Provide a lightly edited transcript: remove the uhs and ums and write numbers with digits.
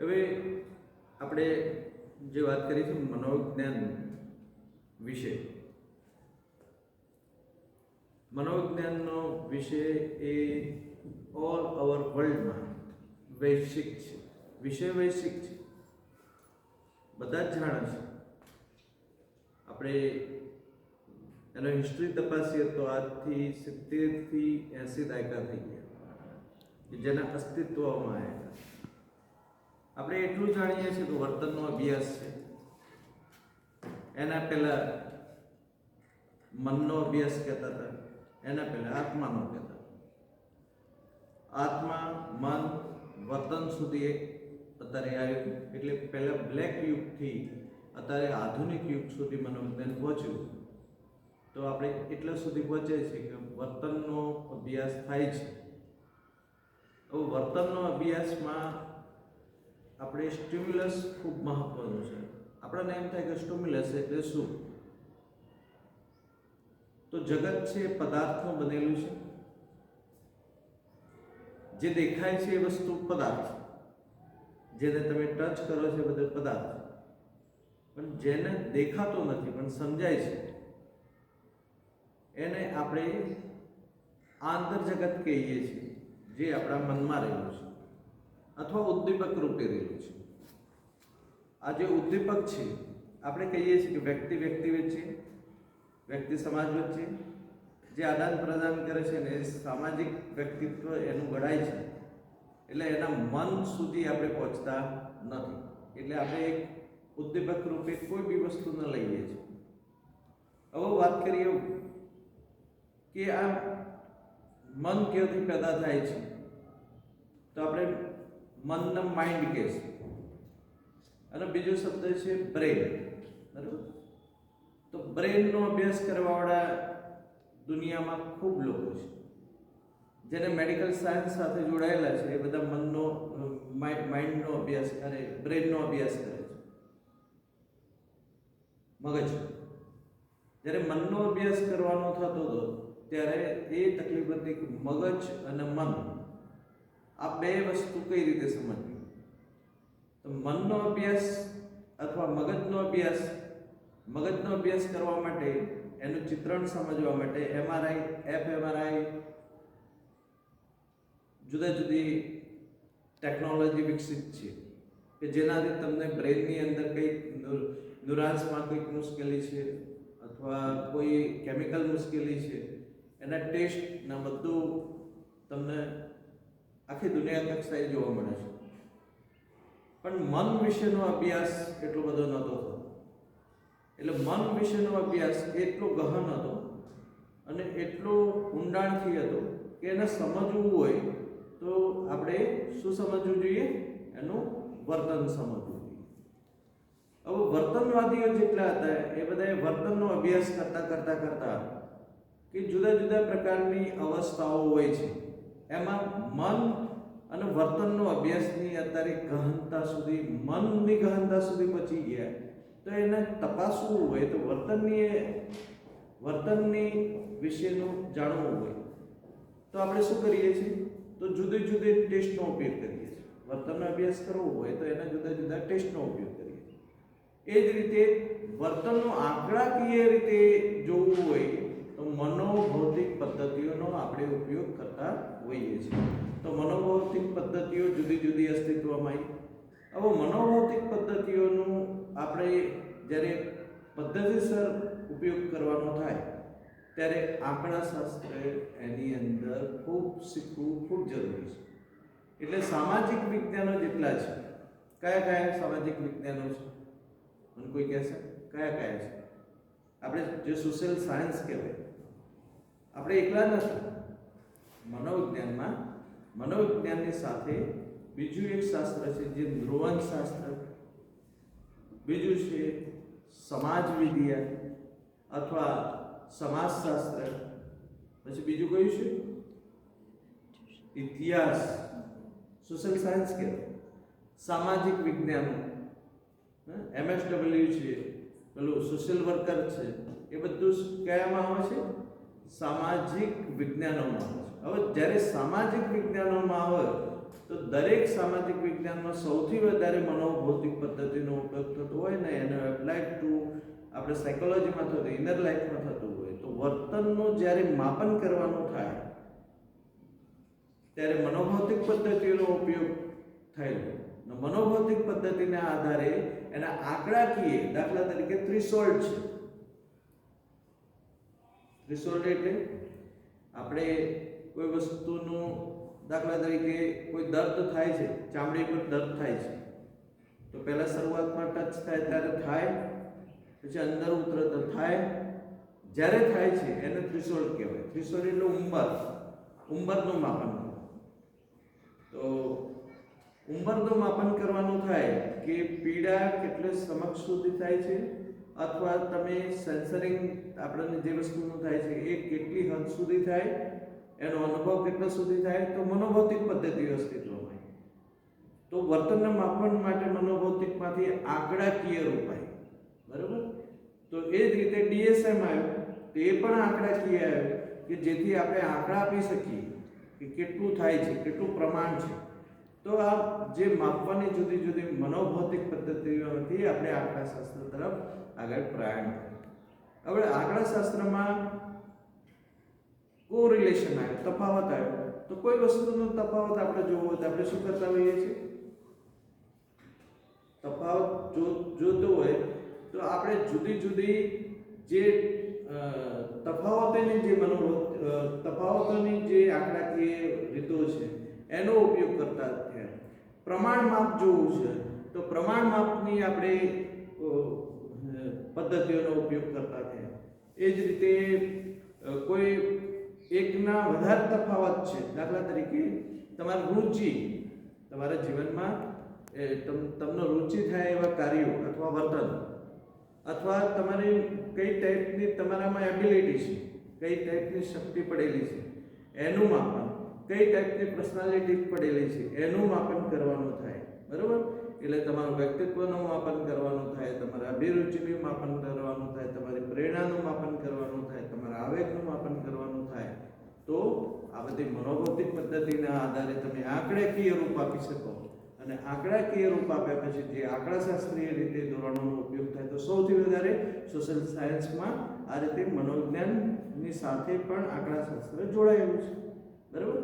હવે આપણે જે વાત કરી છે મનોવિજ્ઞાન વિશે, મનોવિજ્ઞાનનો વિષય એ ઓલ ઓવર વર્લ્ડમાં વૈશ્વિક છે, વિષય વૈશ્વિક છે, બધા જ જાણે છે. આપણે એનો હિસ્ટ્રી તપાસીએ તો આજથી 70 થી 80 દાયકા થઈ ગયા કે જેના અસ્તિત્વમાં આવ્યા. આપણે એટલું જાણીએ છીએ કે વર્તનનો અભ્યાસ છે, એના પહેલા મનનો અભ્યાસ કહેતા હતા, એના પહેલા આત્માનો કહેતા હતા. આત્મા મન વર્તન સુધી અત્યારે આવ્યું, એટલે પહેલા બ્લેક યુગથી અત્યારે આધુનિક યુગ સુધી મનોવિજ્ઞાન પહોંચ્યું. તો આપણે એટલા સુધી પહોંચે છે કે વર્તનનો અભ્યાસ થાય છે. હવે વર્તનનો અભ્યાસમાં આપણે સ્ટિમ્યુલસ ખૂબ મહત્વનું છે. આપણને એમ થાય કે સ્ટિમ્યુલસ એટલે શું? તો જગત છે પદાર્થનું બનેલું છે. જે દેખાય છે એ વસ્તુ પદાર્થ, જેને તમે ટચ કરો છો એ બધો પદાર્થ. પણ જેને દેખાતો નથી પણ સમજાય છે એને આપણે આંતર જગત કહીએ છીએ, જે આપણા મનમાં રહેલું છે અથવા ઉદ્દીપક રૂપે રહેલું છે. આ જે ઉદ્દીપક છે આપણે કહીએ છીએ કે વ્યક્તિ વચ્ચે, વ્યક્તિ સમાજ વચ્ચે જે આદાન પ્રદાન કરે છે ને એ સામાજિક વ્યક્તિત્વ એનું ગણાય છે. એટલે એના મન સુધી આપણે પહોંચતા નથી. એટલે આપણે એક ઉદ્દીપક રૂપે કોઈ બી વસ્તુ ન લઈએ છીએ. હવે વાત કરીએ કે આ મન ક્યાંથી પેદા થાય છે, તો આપણે મનને માઇન્ડ કહે છે, અને બીજો શબ્દ છે બ્રેન. બરાબર? તો બ્રેનનો અભ્યાસ કરવાવાળા દુનિયામાં ખૂબ લોકો છે. જેને મેડિકલ સાયન્સ સાથે જોડાયેલા છે એ બધા મનનો માઇન્ડનો અભ્યાસ કરે, બ્રેનનો અભ્યાસ કરે છે. મગજ જ્યારે મનનો અભ્યાસ કરવાનો થતો હતો ત્યારે એ તકલીફ હતી કે મગજ અને મન આ બે વસ્તુ કઈ રીતે સમજવી. તો મનનો અભ્યાસ અથવા મગજનો અભ્યાસ કરવા માટે, એનું ચિત્રણ સમજવા માટે MRI, fMRI, જુદા જુદી ટેકનોલોજી વિકસિત છે કે જેનાથી તમને બ્રેનની અંદર કંઈક ન્યુરોન્સમાં કંઈક મુશ્કેલી છે અથવા કોઈ કેમિકલ મુશ્કેલી છે, એના ટેસ્ટના બધું તમને આખી દુનિયા કક્ષાએ જોવા મળે છે. પણ મન વિશેનો અભ્યાસ એટલો બધો નહોતો થતો. એટલે મન વિશેનો અભ્યાસ એટલો ગહન હતો અને એટલો ઊંડાણથી હતો કે એને સમજવું હોય તો આપણે શું સમજવું જોઈએ? એનું વર્તન સમજવું જોઈએ. હવે વર્તનવાદીઓ જેટલા હતા એ બધાએ વર્તનનો અભ્યાસ કરતા કે જુદા જુદા પ્રકારની અવસ્થાઓ હોય છે, એમાં મન અને વર્તનનો અભ્યાસની અત્યારે ગહનતા સુધી, મનની ગહનતા સુધી પહોંચી ગયા. તો એને તપાસવું હોય તો વર્તનની વિશેનું જાણવું હોય તો આપણે શું કરીએ છીએ? તો જુદી જુદી ટેસ્ટનો ઉપયોગ કરીએ છીએ. વર્તનનો અભ્યાસ કરવો હોય તો એના જુદા જુદા ટેસ્ટનો ઉપયોગ કરીએ છીએ. એ જ રીતે વર્તનનો આંકડાકીય રીતે જોવું હોય તો મનોભૌતિક પદ્ધતિઓનો આપણે ઉપયોગ કરતા હોઈએ છીએ. તો મનોભૌતિક પદ્ધતિઓ જુદી જુદી અસ્તિત્વમાં આવી. હવે મનોભૌતિક પદ્ધતિઓનું આપણે જ્યારે પદ્ધતિસર ઉપયોગ કરવાનો થાય ત્યારે આંકડાશાસ્ત્ર એની અંદર ખૂબ શીખવું ખૂબ જરૂરી છે. એટલે સામાજિક વિજ્ઞાનો જેટલા છે, કયા સામાજિક વિજ્ઞાનો છે? મને કોઈ કહેશે કયા છે? આપણે જે સોશિયલ સાયન્સ કહેવાય, આપણે એકલા નથી. મનોવિજ્ઞાનની સાથે બીજું એક શાસ્ત્ર છે જે નૃવંશ શાસ્ત્ર, બીજું છે સમાજવિદ્યા અથવા સમાજશાસ્ત્ર, પછી બીજું કયું છે? ઇતિહાસ. સોશિયલ સાયન્સ કહેવાય. સામાજિક વિજ્ઞાનો, MSW છે, પેલું સોશિયલ વર્કર છે, એ બધું કયામાં આવે છે? સામાજિક વિજ્ઞાનોમાં આવે છે. હવે જ્યારે સામાજિક વિજ્ઞાનોમાં આવે તો દરેક સામાજિક વિજ્ઞાનમાં સૌથી વધારે મનોભૌતિક પદ્ધતિનો ઉપયોગ થતો હોય ને એને એપ્લાઇડ ટુ આપણે સાયકોલોજીમાં થતું ઇનર લાઈફમાં થતું હોય તો વર્તનનું જ્યારે માપન કરવાનું થાય ત્યારે મનોભૌતિક પદ્ધતિનો ઉપયોગ થયેલો. મનોભૌતિક પદ્ધતિના આધારે એના આંકડાકીય દાખલા તરીકે થ્રેશોલ્ડ છે. થ્રેશોલ્ડ એટલે આપણે કોઈ વસ્તુનું દાખલા તરીકે કોઈ દર્દ થાય છે, ચામડી પર દર્દ થાય છે તો પહેલા શરૂઆતમાં ટચ થાય ત્યારે થાય, પછી અંદર ઉતરે તો થાય, જ્યારે થાય છે એને થ્રેશોલ્ડ કહેવાય. થ્રેશોલ્ડ એટલે ઉંબરનું માપન. તો ઉંબરનું માપન કરવાનું થાય કે પીડા કેટલે સમક્ષ સુધી થાય છે અથવા તમે સેન્સરિંગ આપણને જે વસ્તુનું થાય છે એ કેટલી હદ સુધી થાય, એનો અનુભવ કેટલા સુધી થાય, તો મનોભૌતિક પદ્ધતિ અસ્તિત્વમાં. તો વર્તનના માપન માટે મનોભૌતિકમાંથી આંકડાકીય રૂપ આવ્યો. બરાબર? તો એ જ રીતે DSM આવ્યો તો એ પણ આંકડાકીય આવ્યો કે જેથી આપણે આંકડા આપી શકીએ કે કેટલું થાય છે, કેટલું પ્રમાણ છે. તો આ જે માપવાની જુદી જુદી મનોભૌતિક પદ્ધતિઓથી આપણે આંકડાશાસ્ત્ર તરફ આગળ પ્રયાણ કર્યું. હવે આંકડાશાસ્ત્રમાં કોરિલેશન આવ્યો, તફાવત આવ્યો. તો કોઈ વસ્તુનો તફાવત આપણે જોવો હોય તો આપણે શું કરતા હોઈએ છીએ? તફાવત જોતો હોય તો આપણે જુદી જુદી જે તફાવતોની જે આંકડાકીય રીતો છે એનો ઉપયોગ કરતા થયા. પ્રમાણ માપ જોવું છે તો પ્રમાણ માપની આપણે પદ્ધતિઓનો ઉપયોગ કરતા થયા. એ જ રીતે કોઈ એકના વધારે તફાવત છે, દાખલા તરીકે તમારી રુચિ, તમારા જીવનમાં તમને રુચિ થાય એવા કાર્યો અથવા વર્તન, અથવા તમારી કઈ ટાઈપની તમારામાં એબિલિટી છે, કઈ ટાઈપની શક્તિ પડેલી છે એનું માપન, કઈ ટાઈપની પર્સનાલિટી પડેલી છે એનું માપન કરવાનું થાય. બરાબર? એટલે તમારું વ્યક્તિત્વનું માપન કરવાનું થાય, તમારા અભિરુચિનું માપન કરવાનું થાય, તમારી પ્રેરણાનું માપન કરવાનું થાય, તમારા આવેગનું માપન કરવાનું થાય. તો આ બધી મનોભૌતિક પદ્ધતિના આધારે તમે આંકડાકીય રૂપ આપી શકો. અને આંકડાકીય રૂપ આપ્યા પછી જે આંકડાશાસ્ત્રીય રીતે ધોરણોનો ઉપયોગ થાય તો સૌથી વધારે સોશિયલ સાયન્સમાં આ રીતે મનોવિજ્ઞાનની સાથે પણ આંકડાશાસ્ત્ર જોડાયેલું છે. બરાબર?